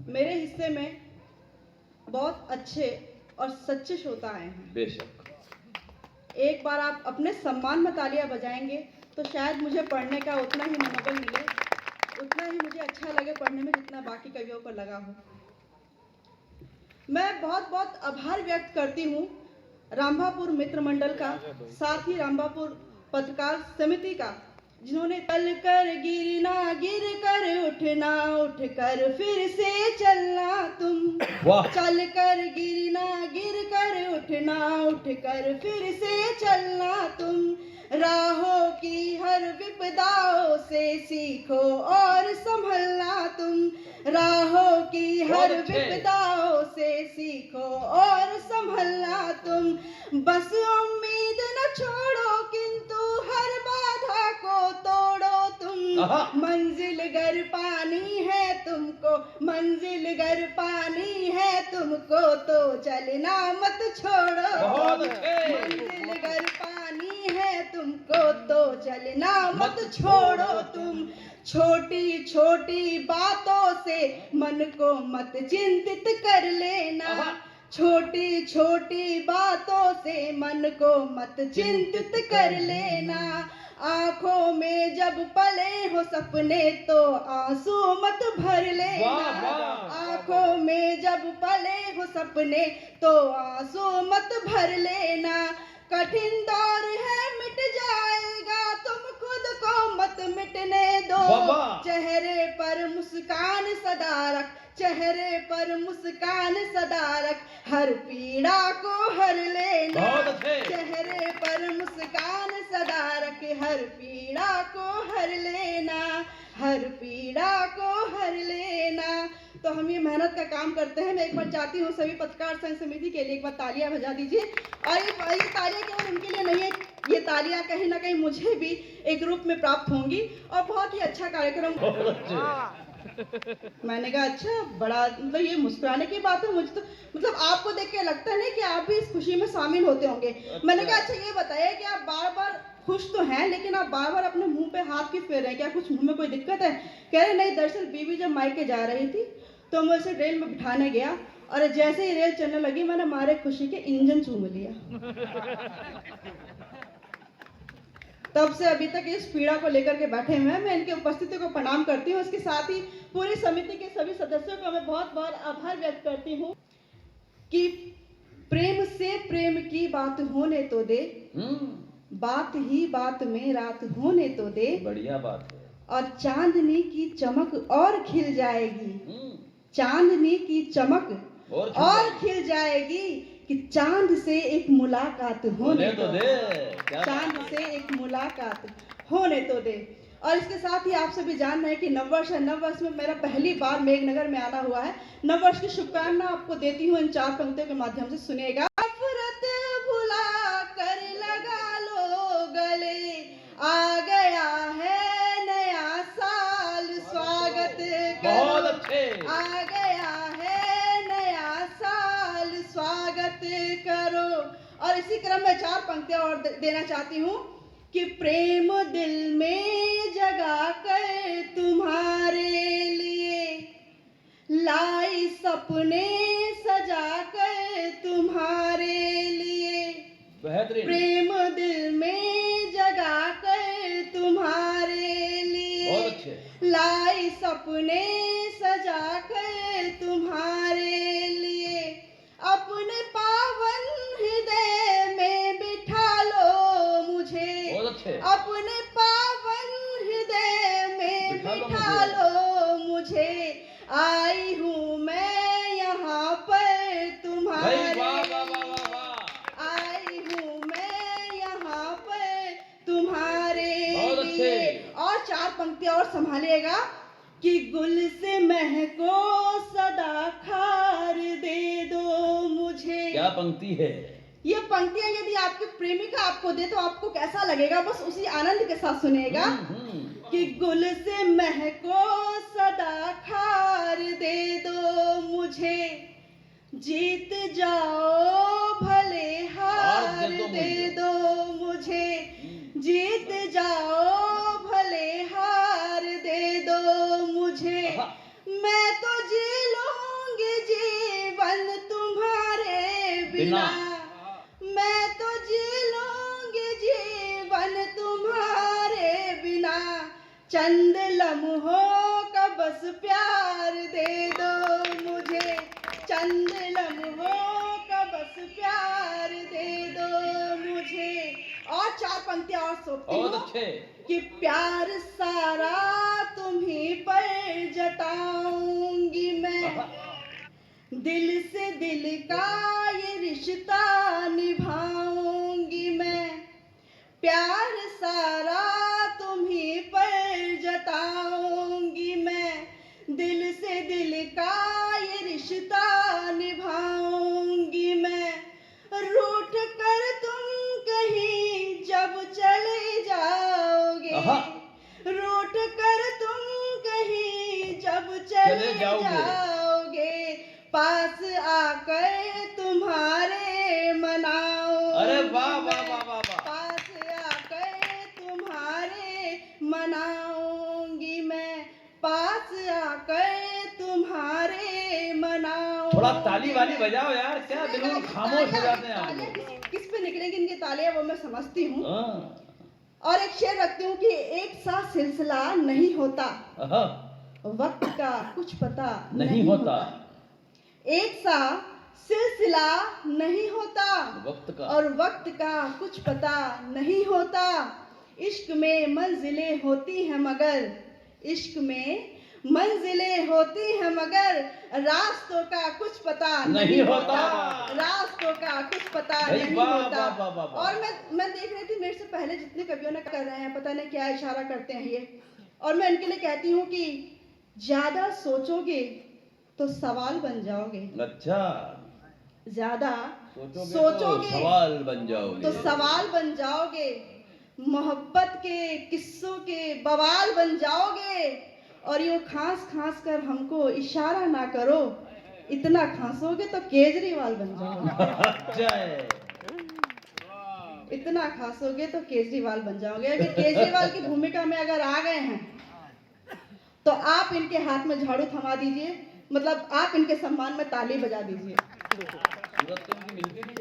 मेरे हिस्से में बहुत अच्छे और सच्चे श्रोता आए हैं। बेशक। एक बार आप अपने सम्मान में तालियां बजाएंगे तो शायद मुझे पढ़ने का उतना ही मनोबल मिले, उतना ही मुझे अच्छा लगे पढ़ने में जितना बाकी कवियों को लगा हो। मैं बहुत बहुत आभार व्यक्त करती हूँ रामभापुर मित्र मंडल का, साथ ही रामभापुर पत्रकार समिति का, जिन्होंने चल कर गिरना गिर कर उठना उठ कर फिर से चलना तुम, चल कर गिरना गिर कर उठना उठ कर फिर से चलना तुम, राहों की हर विपदाओं से सीखो और संभलना तुम, राहों की हर विपदाओं से सीखो और संभलना तुम, बस उम्मीद न छोड़ो किंतु हर बाधा को तोड़ो तुम, मंजिल गर पानी है तुमको, मंजिल गर पानी है तुमको तो चलना मत छोड़ो, मंजिल गर पानी है तुमको तो चलना मत छोड़ो तुम, छोटी छोटी बातों से मन को मत चिंतित कर लेना, छोटी छोटी बातों से मन को मत चिंतित कर लेना, आंखों में जब पले हो सपने तो आंसू मत भर लेना, आंखों में जब पले हो सपने तो आंसू मत भर लेना, कठिन दौर है मिट जाएगा तुम खुद को मत मिटने दो, चेहरे पर मुस्कान सदा रख, चेहरे पर मुस्कान सदा रख, हर पीड़ा को हर लेना, चेहरे पर मुस्कान सदा रख, हर पीड़ा को हर लेना, हर पीड़ा को हर लेना। तो हम ये मेहनत का काम करते हैं। मैं एक बार चाहती हूँ सभी पत्रकार संघ समिति के लिए एक बार तालियां बजा दीजिए। और ये तालियां केवल उनके लिए नहीं है, ये तालियां कहीं ना कहीं मुझे भी एक रूप में प्राप्त होंगी और बहुत ही अच्छा कार्यक्रम। मैंने कहा अच्छा, बड़ा मतलब ये मुस्कुराने की बात है, मुझे तो मतलब आपको देख के लगता है ना कि आप भी इस खुशी में शामिल होते होंगे। मैंने कहा अच्छा ये बताइए कि आप बार बार खुश तो हैं लेकिन आप बार बार अपने मुंह पे हाथ क्यों फेर रहे हैं, क्या कुछ मुंह में कोई दिक्कत है? कह रहे नहीं, दरअसल बीवी जब मायके जा रही थी तो मैं उसे रेल में बिठाने गया और जैसे ही रेल चलने लगी मैंने मारे खुशी के इंजन चूम लिया। तब से अभी तक इस पीड़ा को लेकर के बैठे हुए हैं। मैं इनकी उपस्थिति को प्रणाम करती हूँ। इसके साथ ही पूरी समिति के सभी सदस्यों का मैं बहुत बहुत आभार व्यक्त करती हूँ कि प्रेम से प्रेम की बात होने तो दे, बात ही बात में रात होने तो दे, बढ़िया बात है, और चांदनी की चमक और खिल जाएगी, चांदनी की चमक और खिल जाएगी कि चांद से एक मुलाकात होने तो दे, चांद से एक मुलाकात होने तो दे। और इसके साथ ही आप सभी जान रहे हैं कि नववर्ष है, नववर्ष में मेरा पहली बार मेघनगर में आना हुआ है। नववर्ष की शुभकामना आपको देती हूँ इन 4 पंक्तियों के माध्यम से। सुनिएगा। नफरत भुला कर लगा लो गले, आ गया है नया साल, स्वागत करो, आ गया है नया साल, स्वागत करो। और इसी क्रम में 4 पंक्तियां और देना चाहती हूँ कि प्रेम दिल में जगा कर तुम्हारे लिए, लाई सपने सजा कर तुम्हारे लिए, प्रेम दिल में जगा कर तुम्हारे लिए, लाई सपने सजा कर तुम्हारे लिए, अपने पावन हृदय में बिठा लो मुझे, अपने पावन हृदय में बिठा लो मुझे, आई हूँ मैं यहाँ पर तुम्हारे लिए, आई हूँ मैं यहाँ पर तुम्हारे लिए। और 4 पंक्तियां और संभालिएगा कि गुल से महको सदा खार दे दो मुझे। क्या पंक्ति है ये? पंक्तियां यदि आपकी प्रेमिका आपको दे तो आपको कैसा लगेगा, बस उसी आनंद के साथ सुनिएगा कि गुल से महको सदा खार दे दो मुझे, जीत जाओ भले हार दे दो मुझे, जीत जाओ भले हार दे दो मुझे, मैं तो जी लूं बन तुम्हारे बिना मैं तो जी लूंगी जीवन तुम्हारे बिना। चंद लम्हों का बस प्यार दे दो मुझे, चंद लम्हों का बस प्यार दे दो मुझे। और 4 पंक्तियां और सोचती बहुत हूँ अच्छे। कि प्यार सारा तुम्हीं पर जताऊंगी मैं, दिल से दिल का ये रिश्ता निभाऊंगी मैं। प्यार सारा तुम्हीं पर जताऊंगी मैं, दिल से दिल का ये रिश्ता निभाऊंगी मैं। रूठ कर तुम कहीं जब चले जाओगे, रूठ कर तुम कहीं जब चले जाओगे, पास आकर तुम्हारे मनाऊंगी। अरे वाह वाह वाह वाह वाह। पास आकर तुम्हारे मनाऊंगी मैं, पास आकर तुम्हारे मनाऊंगी। थोड़ा ताली वाली बजाओ यार, क्या बिल्कुल खामोश हो जाते हैं आप तालियां लोग। किस पे निकलेंगी इनकी तालियां, वो मैं समझती हूँ। हाँ। और एक शेर रखती हूँ कि एक सा सिलसिला नहीं होता, आहा, वक्त का कुछ पता नहीं होता। एक सा सिलसिला नहीं होता, वक्त का और वक्त का कुछ पता नहीं होता। इश्क में मंजिलें होती हैं मगर, इश्क में मंजिलें होती हैं मगर, रास्तों का कुछ पता नहीं होता। रास्तों का कुछ पता भाई नहीं वाह, होता। वाह, वाह, वाह, वाह। और मैं देख रही थी, मेरे से पहले जितने कवियों ने कर रहे हैं, पता नहीं क्या इशारा करते हैं ये, और मैं इनके लिए कहती हूँ कि ज्यादा सोचोगे तो सवाल बन जाओगे। अच्छा, ज्यादा सोचोगे सोचोगे तो सवाल बन जाओगे। तो सवाल बन जाओगे, मोहब्बत के किस्सों के बवाल बन जाओगे। और यूं खांस खांस कर हमको इशारा ना करो, इतना खांसोगे तो केजरीवाल बन जाओगे। अच्छा है। इतना खांसोगे तो केजरीवाल बन जाओगे। अगर केजरीवाल की भूमिका में अगर आ गए हैं तो आप इनके हाथ में झाड़ू थमा दीजिए, मतलब आप इनके सम्मान में ताली बजा दीजिए। सूरत तो इनकी मिलती नहीं है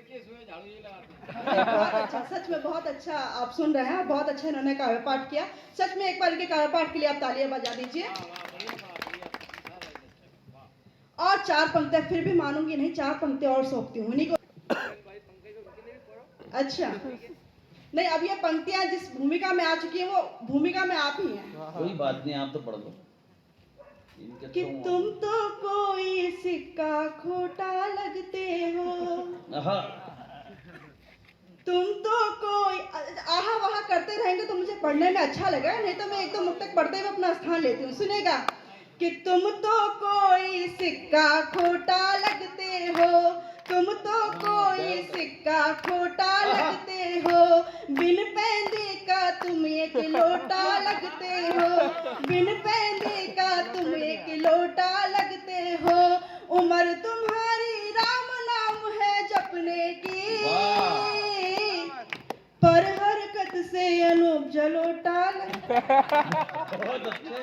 केजरीवाल। बहुत अच्छा, सच में बहुत अच्छा आप सुन रहे हैं, बहुत अच्छा इन्होंने काव्य पाठ किया। सच में एक बार इनके काव्य पाठ के लिए आप तालियां बजा दीजिए। और 4 पंक्तियां फिर भी मानूंगी नहीं, 4 पंक्तियां और सोचती हूँ इन्हीं को। अच्छा नहीं, अब ये पंक्तियां जिस भूमिका में आ चुकी हैं वो भूमिका में आप ही हैं। कोई बात नहीं, आप तो पढ़ लो। कि तुम तो कोई सिक्का खोटा लगते हो, आहा, तुम तो कोई आहा वहा करते रहेंगे तो मुझे पढ़ने में अच्छा लगा, नहीं तो मैं एक दो मुक्तक पढ़ते हुए अपना स्थान लेती हूँ। सुनेगा कि तुम तो कोई सिक्का खोटा लगते हो, तुम तो कोई सिक्का खोटा लगते हो, बिन पैंदे का तुम एक लोटा लगते हो, बिन पैंदे का तुम एक लोटा लगते हो। उम्र तुम्हारी राम नाम है जपने की, पर हरकत से अनूप जलोटा बहुत अच्छे।